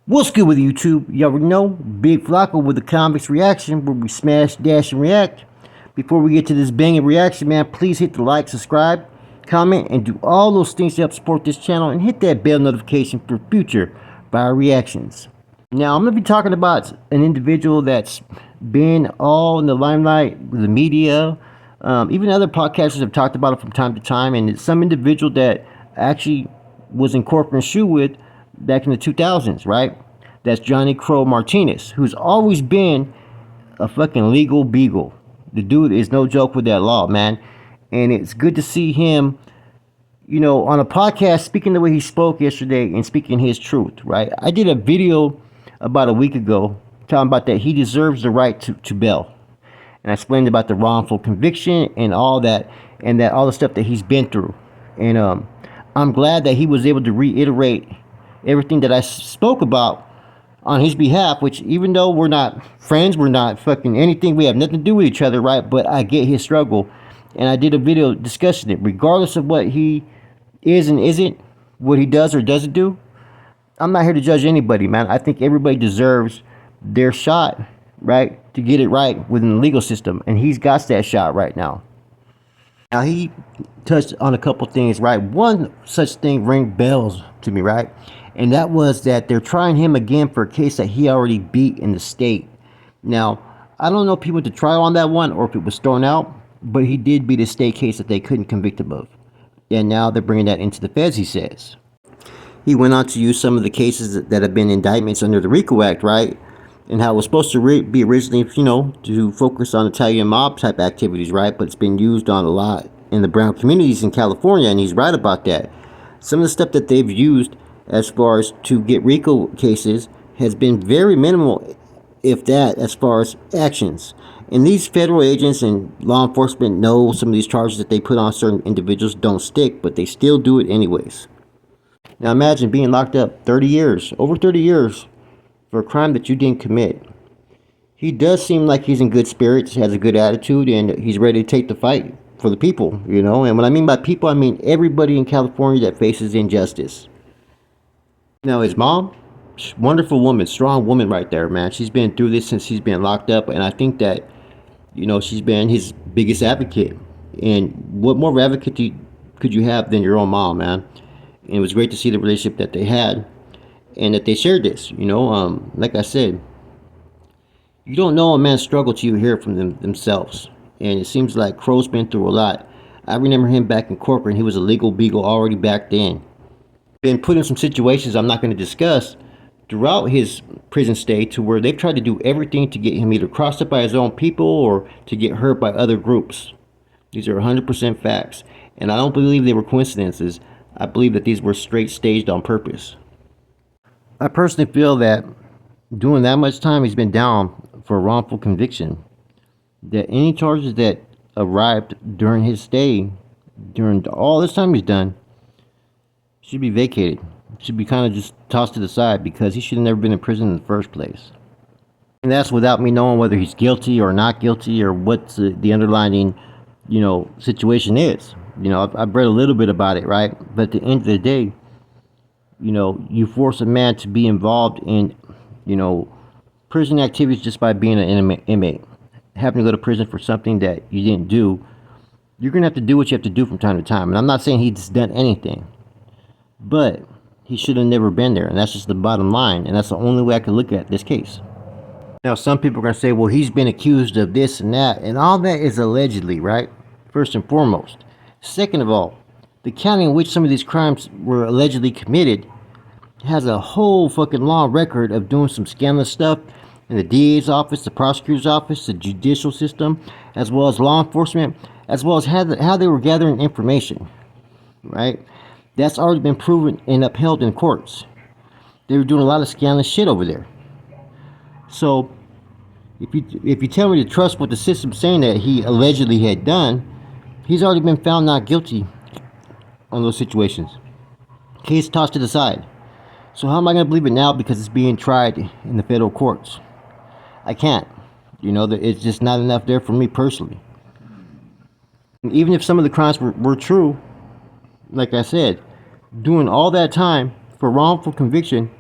What's good with YouTube? You already know, Big Flocko with the Convicts Reaction, where we smash, dash, and react. Before we get to this banging reaction, man, please hit the like, subscribe, comment, and do all those things to help support this channel, and hit that bell notification for future fire reactions. Now, I'm going to be talking about an individual that's been all in the limelight with the media. Even other podcasters have talked about it from time to time, and it's some individual that actually was in corporate shoe with back in the 2000s, right? That's Johnny Crow Martinez, who's always been a fucking legal beagle. The dude is no joke with that law, man. And it's good to see him, on a podcast speaking the way he spoke yesterday and speaking his truth, right? I did a video about a week ago talking about that he deserves the right to bail. And I explained about the wrongful conviction and all that, and that all the stuff that he's been through. And I'm glad that he was able to reiterate everything that I spoke about on his behalf, which even though we're not friends, we're not fucking anything, we have nothing to do with each other, right? But I get his struggle, and I did a video discussing it. Regardless of what he is and isn't, what he does or doesn't do, I'm not here to judge anybody, man. I think everybody deserves their shot, right, to get it right within the legal system, and he's got that shot right now. Now, he touched on a couple things, right? One such thing rang bells to me, right? And that was that they're trying him again for a case that he already beat in the state. Now, I don't know if he went to trial on that one or if it was thrown out, but he did beat a state case that they couldn't convict him of. And now they're bringing that into the feds, he says. He went on to use some of the cases that have been indictments under the RICO Act, right? And how it was supposed to be originally, to focus on Italian mob type activities, right? But it's been used on a lot in the brown communities in California, and he's right about that. Some of the stuff that they've used as far as to get RICO cases has been very minimal, if that, as far as actions. And these federal agents and law enforcement know some of these charges that they put on certain individuals don't stick, but they still do it anyways. Now imagine being locked up 30 years, over 30 years, for a crime that you didn't commit. He does seem like he's in good spirits, has a good attitude, and he's ready to take the fight for the people, And what I mean by people, I mean everybody in California that faces injustice. Now, his mom, wonderful woman, strong woman right there, man. She's been through this since he's been locked up, and I think that, she's been his biggest advocate. And what more advocate could you have than your own mom, man? And it was great to see the relationship that they had and that they shared this, like I said, you don't know a man's struggle till you hear it from themselves. And it seems like Crow's been through a lot. I remember him back in corporate, and he was a legal beagle already back then. Been put in some situations I'm not going to discuss throughout his prison stay, to where they've tried to do everything to get him either crossed up by his own people or to get hurt by other groups. These are 100% facts, and I don't believe they were coincidences. I believe that these were straight staged on purpose. I personally feel that doing that much time he's been down for a wrongful conviction, that any charges that arrived during his stay, during all this time he's done, should be vacated. Should be kind of just tossed to the side, because he should have never been in prison in the first place. And that's without me knowing whether he's guilty or not guilty, or what the underlying, situation is. I've read a little bit about it, right? But at the end of the day, you force a man to be involved in, prison activities just by being an inmate. Having to go to prison for something that you didn't do, you're going to have to do what you have to do from time to time. And I'm not saying he's done anything, but he should have never been there, and that's just the bottom line, and that's the only way I can look at this case. Now, some people are going to say, well, he's been accused of this and that, and all that is allegedly, right? First and foremost. Second of all, the county in which some of these crimes were allegedly committed has a whole fucking long record of doing some scandalous stuff in the DA's office, the prosecutor's office, the judicial system, as well as law enforcement, as well as how they were gathering information, right? That's already been proven and upheld in courts. They were doing a lot of scandalous shit over there. So, if you tell me to trust what the system's saying that he allegedly had done, he's already been found not guilty on those situations. Case tossed to the side. So how am I going to believe it now because it's being tried in the federal courts? I can't. It's just not enough there for me personally. And even if some of the crimes were true, like I said, doing all that time for wrongful conviction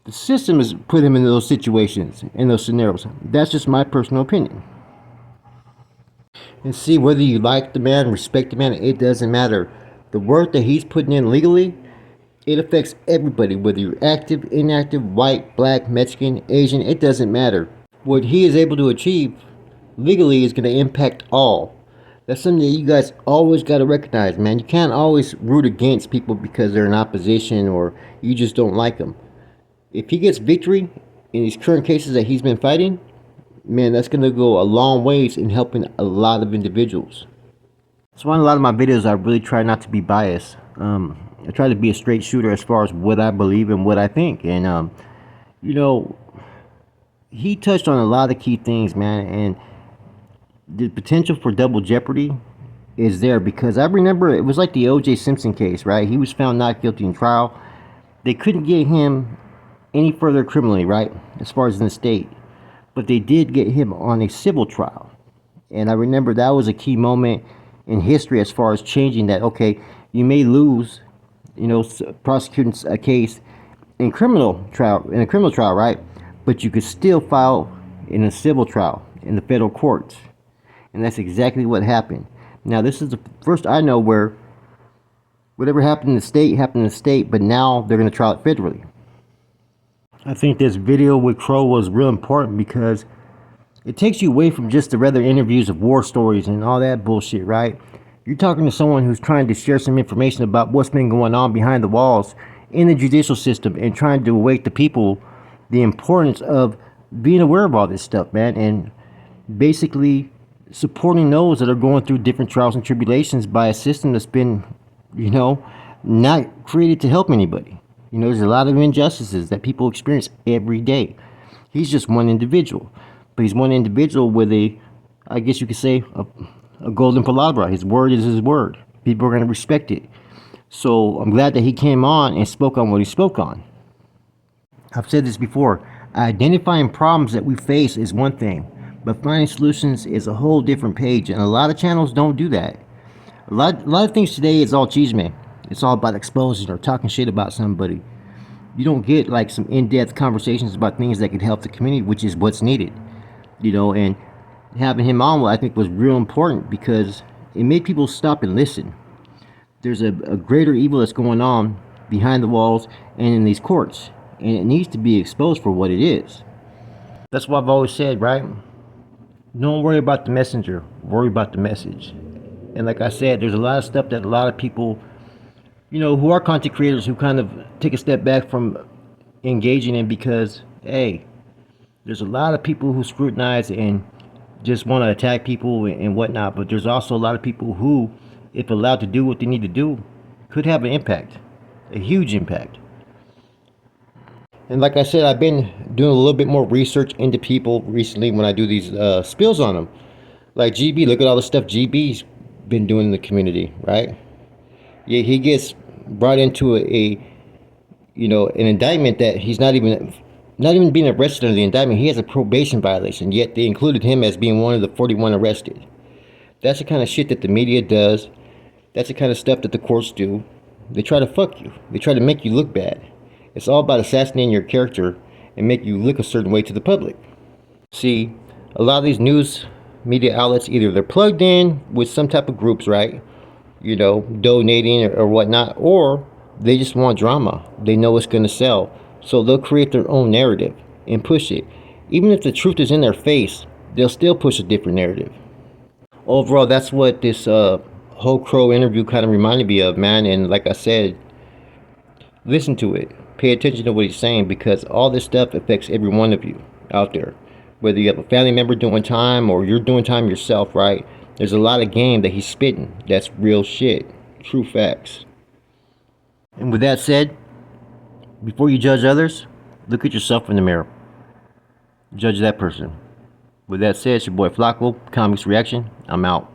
The system has put him in those situations, in those scenarios. That's just my personal opinion. And see, whether you like the man, respect the man, it doesn't matter. The work that he's putting in legally, it affects everybody, whether you're active, inactive, white, black, Mexican, Asian, it doesn't matter. What he is able to achieve legally is going to impact all. That's something that you guys always got to recognize, man. You can't always root against people because they're in opposition or you just don't like them. If he gets victory in these current cases that he's been fighting, man, that's going to go a long ways in helping a lot of individuals. So in a lot of my videos, I really try not to be biased. I try to be a straight shooter as far as what I believe and what I think. And, you know, he touched on a lot of key things, man. And the potential for double jeopardy is there because I remember it was like the O.J. Simpson case, right? He was found not guilty in trial. They couldn't get him any further criminally, right, as far as in the state. But they did get him on a civil trial. And I remember that was a key moment in history as far as changing that, okay, you may lose, you know, prosecuting a case in a criminal trial, right? But you could still file in a civil trial in the federal courts. And that's exactly what happened. Now, this is the first I know where whatever happened in the state, but now they're going to trial it federally. I think this video with Crow was real important because it takes you away from just the regular interviews of war stories and all that bullshit, right? You're talking to someone who's trying to share some information about what's been going on behind the walls in the judicial system and trying to awake the people the importance of being aware of all this stuff, man, and basically supporting those that are going through different trials and tribulations by a system that's been, you know, not created to help anybody. You know, there's a lot of injustices that people experience every day. He's just one individual. But he's one individual with a, I guess you could say, a golden palabra. His word is his word. People are going to respect it. So I'm glad that he came on and spoke on what he spoke on. I've said this before. Identifying problems that we face is one thing, but finding solutions is a whole different page. And a lot of channels don't do that. A lot of things today is all cheese, man. It's all about exposing or talking shit about somebody. You don't get like some in-depth conversations about things that could help the community, which is what's needed. You know, and having him on, I think, was real important because it made people stop and listen. There's a greater evil that's going on behind the walls and in these courts, and it needs to be exposed for what it is. That's what I've always said, right? Don't worry about the messenger, worry about the message. And like I said, there's a lot of stuff that a lot of people, you know, who are content creators who kind of take a step back from engaging in because, hey, there's a lot of people who scrutinize and just want to attack people and whatnot, but there's also a lot of people who, if allowed to do what they need to do, could have an impact, a huge impact. And like I said, I've been doing a little bit more research into people recently when I do these spills on them. Like GB, look at all the stuff GB's been doing in the community, right? Yeah, he gets brought into a you know, an indictment that he's not even being arrested under the indictment. He has a probation violation, yet they included him as being one of the 41 arrested. That's the kind of shit that the media does. That's the kind of stuff that the courts do. They try to fuck you. They try to make you look bad. It's all about assassinating your character and make you look a certain way to the public. See, a lot of these news media outlets, either they're plugged in with some type of groups, right? You know, donating or whatnot, or they just want drama. They know it's going to sell. So they'll create their own narrative and push it. Even if the truth is in their face, they'll still push a different narrative. Overall, that's what this whole Crow interview kind of reminded me of, man. And like I said, listen to it. Pay attention to what he's saying because all this stuff affects every one of you out there. Whether you have a family member doing time or you're doing time yourself, right? There's a lot of game that he's spitting. That's real shit. True facts. And with that said, before you judge others, look at yourself in the mirror. Judge that person. With that said, it's your boy Flacco, Comics Reaction. I'm out.